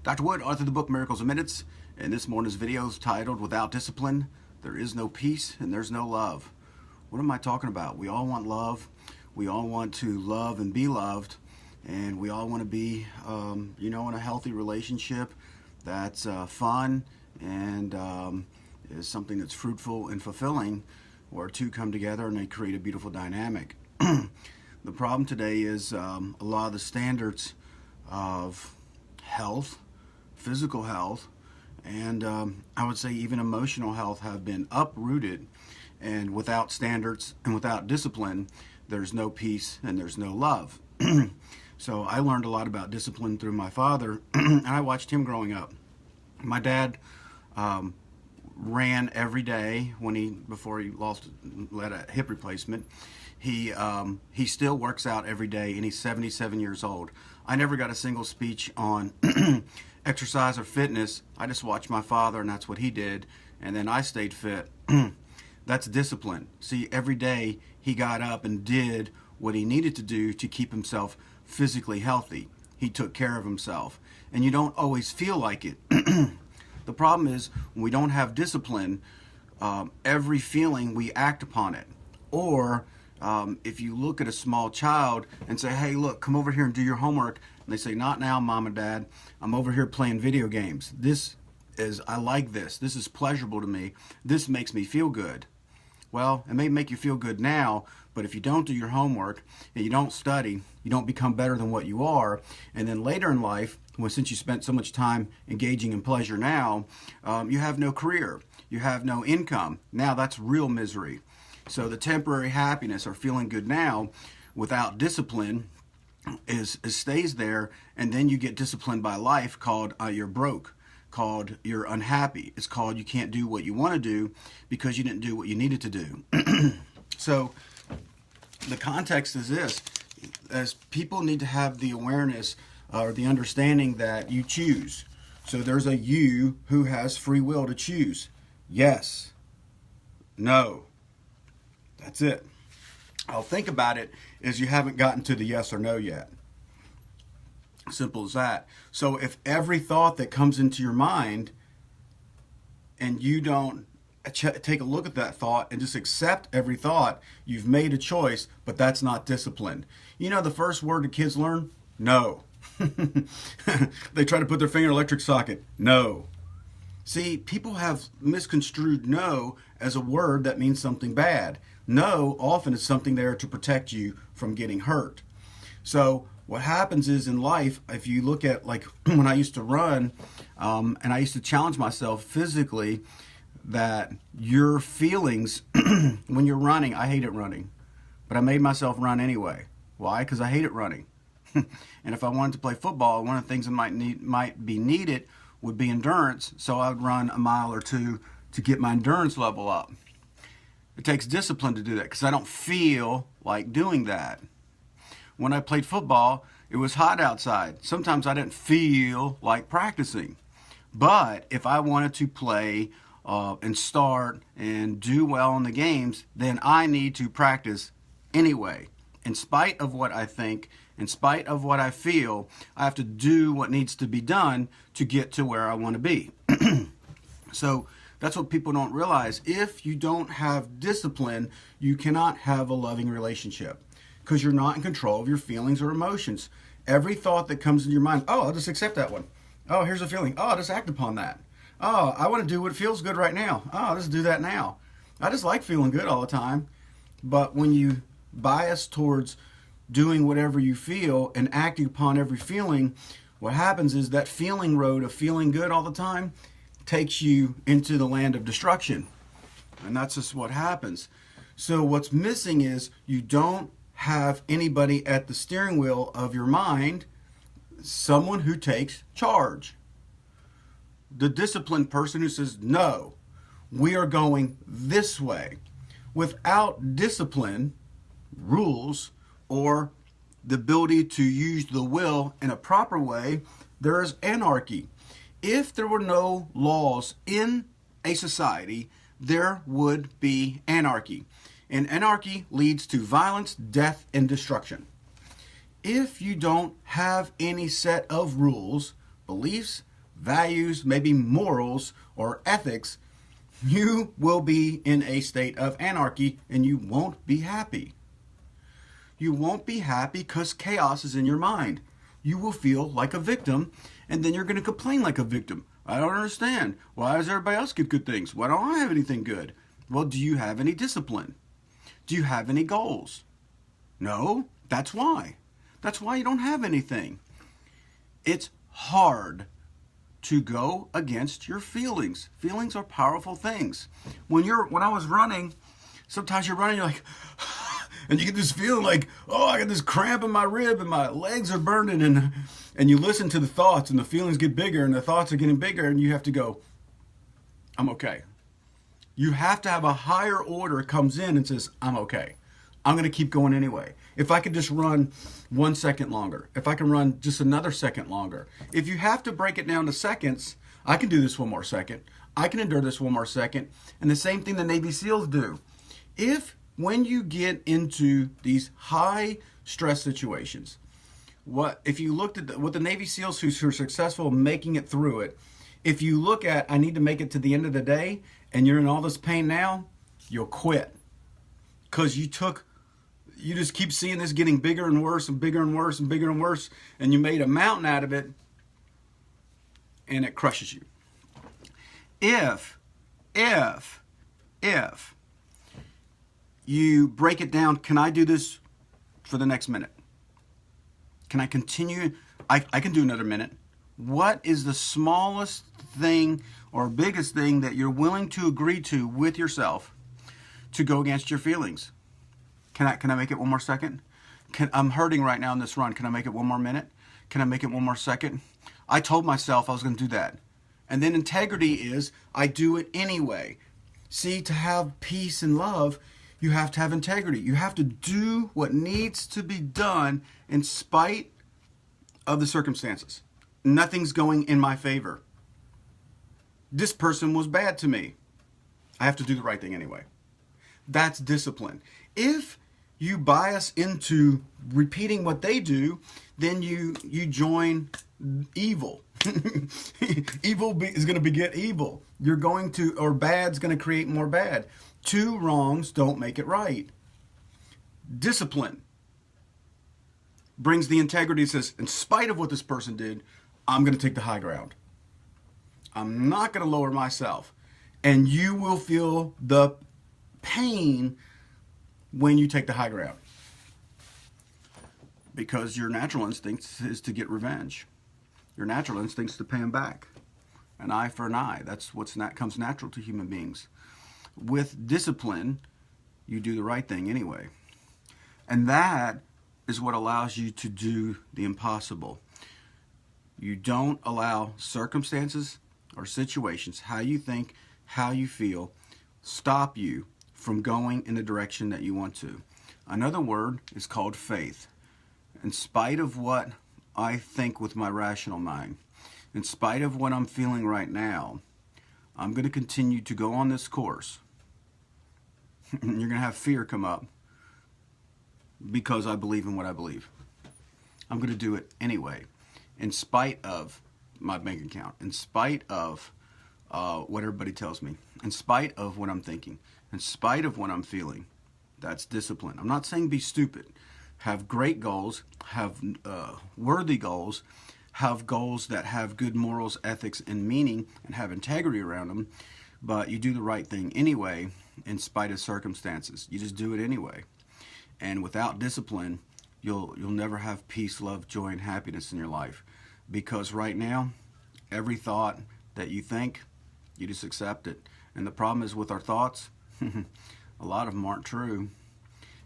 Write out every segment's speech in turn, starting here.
Dr. Wood, author of the book Miracles in Minutes, and this morning's video is titled Without Discipline, There Is No Peace and There's No Love. What am I talking about? We all want love. We all want to love and be loved, and we all want to be, in a healthy relationship that's fun and is something that's fruitful and fulfilling, where two come together and they create a beautiful dynamic. The problem today is a lot of the standards of health, physical health, and I would say even emotional health have been uprooted. And without standards and without discipline, there's no peace and there's no love. So I learned a lot about discipline through my father, and I watched him growing up. My dad ran every day before he had a hip replacement. He still works out every day, and he's 77 years old. I never got a single speech on exercise or fitness. I just watched my father, and that's what he did, and then I stayed fit. That's discipline. See, every day he got up and did what he needed to do to keep himself physically healthy. He took care of himself, and you don't always feel like it. The problem is when we don't have discipline, every feeling we act upon it. Or if you look at a small child and say, hey, look, come over here and do your homework, and they say, not now, Mom and Dad, I'm over here playing video games. I like this. This is pleasurable to me. This makes me feel good. Well, it may make you feel good now, but if you don't do your homework and you don't study, you don't become better than what you are. And then later in life, since you spent so much time engaging in pleasure now, you have no career, you have no income. Now that's real misery. So the temporary happiness or feeling good now without discipline stays there, and then you get disciplined by life called you're broke, called you're unhappy. It's called you can't do what you want to do because you didn't do what you needed to do. So the context is this, as people need to have the awareness or the understanding that you choose. So there's a you who has free will to choose. Yes, no, that's it. I'll think about it is you haven't gotten to the yes or no yet. Simple as that. So if every thought that comes into your mind and you don't take a look at that thought and just accept every thought, you've made a choice, but that's not discipline. You know the first word the kids learn? No. They try to put their finger in an electric socket. No. See, people have misconstrued no as a word that means something bad. No often is something there to protect you from getting hurt. So what happens is in life, if you look at like when I used to run, and I used to challenge myself physically, that your feelings when you're running, I hated running, but I made myself run anyway. Why? Because I hated running. And if I wanted to play football, one of the things that might be needed would be endurance. So I would run a mile or two to get my endurance level up. It takes discipline to do that because I don't feel like doing that. When I played football, it was hot outside. Sometimes I didn't feel like practicing. But if I wanted to play and start and do well in the games, then I need to practice anyway. In spite of what I think, in spite of what I feel, I have to do what needs to be done to get to where I want to be. So that's what people don't realize. If you don't have discipline, you cannot have a loving relationship because you're not in control of your feelings or emotions. Every thought that comes into your mind, oh, I'll just accept that one. Oh, here's a feeling. Oh, I'll just act upon that. Oh, I want to do what feels good right now. Oh, I'll just do that now. I just like feeling good all the time. But when you bias towards doing whatever you feel and acting upon every feeling, what happens is that feeling road of feeling good all the time takes you into the land of destruction. And that's just what happens. So what's missing is you don't have anybody at the steering wheel of your mind, someone who takes charge. The disciplined person who says, no, we are going this way. Without discipline, rules, or the ability to use the will in a proper way, there is anarchy. If there were no laws in a society, there would be anarchy. And anarchy leads to violence, death, and destruction. If you don't have any set of rules, beliefs, values, maybe morals or ethics, you will be in a state of anarchy and you won't be happy. You won't be happy because chaos is in your mind. You will feel like a victim, and then you're going to complain like a victim. I don't understand. Why does everybody else get good things? Why don't I have anything good? Well, do you have any discipline? Do you have any goals? No, that's why. That's why you don't have anything. It's hard to go against your feelings. Feelings are powerful things. When I was running, sometimes you're running, you're like, and you get this feeling like, oh, I got this cramp in my rib and my legs are burning, and you listen to the thoughts and the feelings get bigger and the thoughts are getting bigger, and you have to go, I'm okay. You have to have a higher order comes in and says, I'm okay. I'm going to keep going anyway. If I could just run 1 second longer, if I can run just another second longer. If you have to break it down to seconds, I can do this 1 more second. I can endure this 1 more second. And the same thing the Navy SEALs do. When you get into these high stress situations, if you looked at what the Navy SEALs who are successful making it through it, if you look at, I need to make it to the end of the day, and you're in all this pain now, you'll quit. Because you just keep seeing this getting bigger and worse and bigger and worse and bigger and worse, and you made a mountain out of it, and it crushes you. If you break it down, can I do this for the next minute? Can I continue? I can do another minute. What is the smallest thing or biggest thing that you're willing to agree to with yourself to go against your feelings? Can I make it 1 more second? I'm hurting right now in this run. Can I make it 1 more minute? Can I make it 1 more second? I told myself I was going to do that. And then integrity is I do it anyway. See, to have peace and love, you have to have integrity. You have to do what needs to be done in spite of the circumstances. Nothing's going in my favor. This person was bad to me. I have to do the right thing anyway. That's discipline. If you bias into repeating what they do, then you join evil. Evil is going to beget evil. Or bad's going to create more bad. 2 wrongs don't make it right. Discipline brings the integrity that says, in spite of what this person did, I'm going to take the high ground. I'm not going to lower myself. And you will feel the pain when you take the high ground. Because your natural instinct is to get revenge. Your natural instinct is to pay them back. An eye for an eye. That's what comes natural to human beings. With discipline, you do the right thing anyway. And that is what allows you to do the impossible. You don't allow circumstances or situations, how you think, how you feel, stop you from going in the direction that you want to. Another word is called faith. In spite of what I think with my rational mind, in spite of what I'm feeling right now, I'm going to continue to go on this course. You're going to have fear come up because I believe in what I believe. I'm going to do it anyway, in spite of my bank account, in spite of what everybody tells me, in spite of what I'm thinking, in spite of what I'm feeling. That's discipline. I'm not saying be stupid. Have great goals, have worthy goals, have goals that have good morals, ethics, and meaning, and have integrity around them, but you do the right thing anyway in spite of circumstances. You just do it anyway. And without discipline, you'll never have peace, love, joy, and happiness in your life. Because right now, every thought that you think, you just accept it. And the problem is with our thoughts, a lot of them aren't true.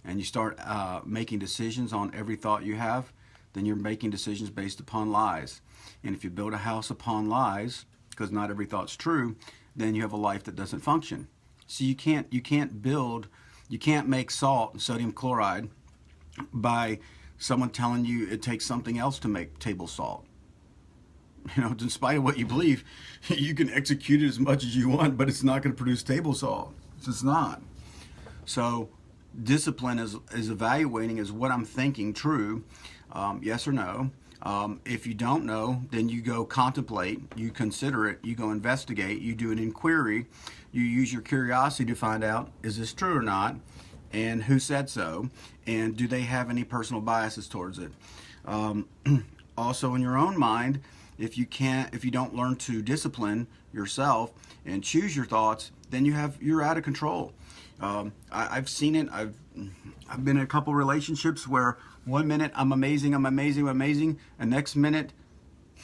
And you start making decisions on every thought you have, then you're making decisions based upon lies. And if you build a house upon lies, because not every thought's true, then you have a life that doesn't function. So you can't make salt and sodium chloride by someone telling you it takes something else to make table salt. You know, in spite of what you believe, you can execute it as much as you want, but it's not going to produce table salt. It's just not. So discipline is evaluating, is what I'm thinking true, yes or no? If you don't know, then you go contemplate, you consider it, you go investigate, you do an inquiry, you use your curiosity to find out, is this true or not, and who said so, and do they have any personal biases towards it. Also, in your own mind, if you don't learn to discipline yourself and choose your thoughts, then you're out of control. I've seen it. I've been in a couple relationships where one minute I'm amazing, and next minute,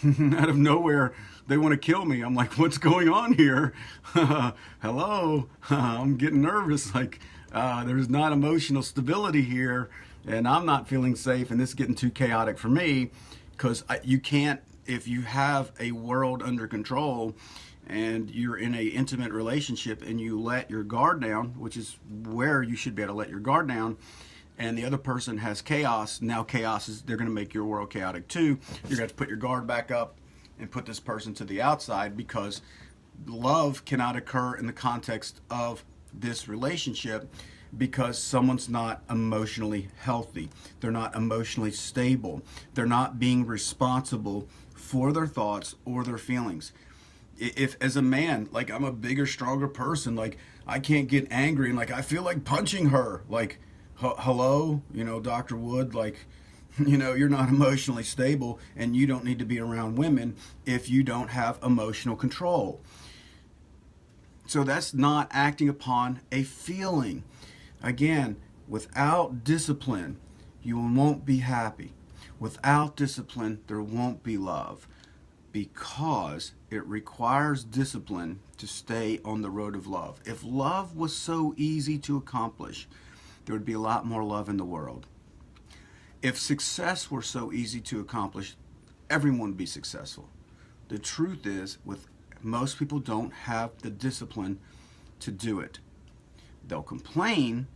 out of nowhere, they want to kill me. I'm like, what's going on here? Hello, I'm getting nervous. Like, there's not emotional stability here, and I'm not feeling safe, and this is getting too chaotic for me, because you can't, if you have a world under control and you're in an intimate relationship and you let your guard down, which is where you should be able to let your guard down, and the other person has chaos, now chaos is, they're going to make your world chaotic too. You're going to have to put your guard back up and put this person to the outside, because love cannot occur in the context of this relationship, because someone's not emotionally healthy. They're not emotionally stable. They're not being responsible for their thoughts or their feelings. If as a man, like, I'm a bigger, stronger person, like, I can't get angry and like I feel like punching her, like, hello, Dr. Wood, like, you're not emotionally stable, and you don't need to be around women if you don't have emotional control. So that's not acting upon a feeling. Again, without discipline, you won't be happy. Without discipline, there won't be love, because it requires discipline to stay on the road of love. If love was so easy to accomplish, there would be a lot more love in the world. If success were so easy to accomplish, everyone would be successful. The truth is, most people don't have the discipline to do it. They'll complain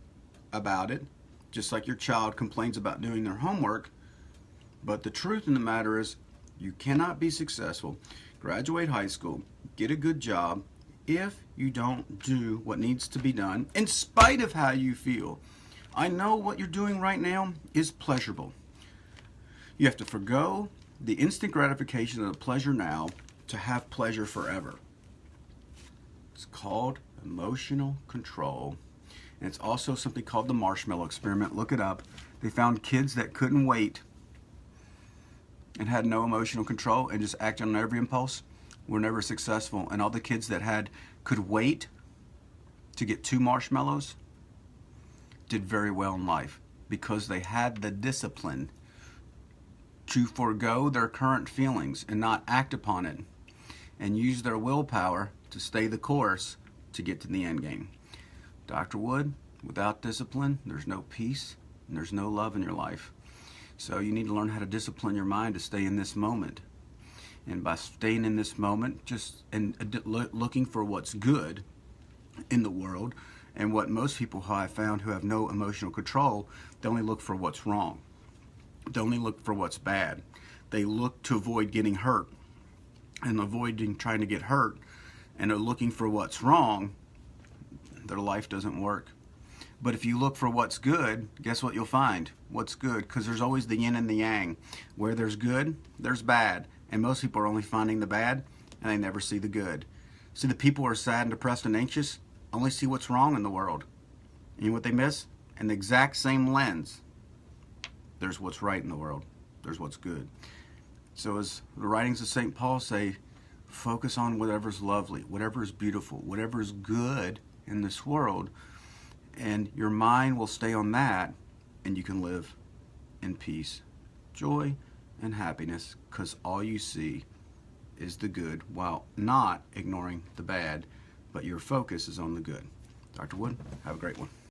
about it, just like your child complains about doing their homework, but the truth in the matter is, you cannot be successful, graduate high school, get a good job, if you don't do what needs to be done, in spite of how you feel. I know what you're doing right now is pleasurable. You have to forgo the instant gratification of the pleasure now to have pleasure forever. It's called emotional control. And it's also something called the marshmallow experiment. Look it up. They found kids that couldn't wait and had no emotional control and just acted on every impulse were never successful. And all the kids that could wait to get 2 marshmallows did very well in life, because they had the discipline to forego their current feelings and not act upon it, and use their willpower to stay the course to get to the end game. Dr. Wood, without discipline, there's no peace and there's no love in your life. So you need to learn how to discipline your mind to stay in this moment. And by staying in this moment, looking for what's good in the world, and what most people who I found who have no emotional control, they only look for what's wrong. They only look for what's bad. They look to avoid getting hurt, and avoiding trying to get hurt, and are looking for what's wrong, their life doesn't work. But if you look for what's good, guess what you'll find? What's good, because there's always the yin and the yang. Where there's good, there's bad. And most people are only finding the bad, and they never see the good. See, the people who are sad and depressed and anxious only see what's wrong in the world. And you know what they miss? In the exact same lens, there's what's right in the world. There's what's good. So as the writings of St. Paul say, focus on whatever's lovely, whatever's beautiful, whatever's good in this world, and your mind will stay on that, and you can live in peace, joy, and happiness, because all you see is the good while not ignoring the bad, but your focus is on the good. Dr. Wood, have a great one.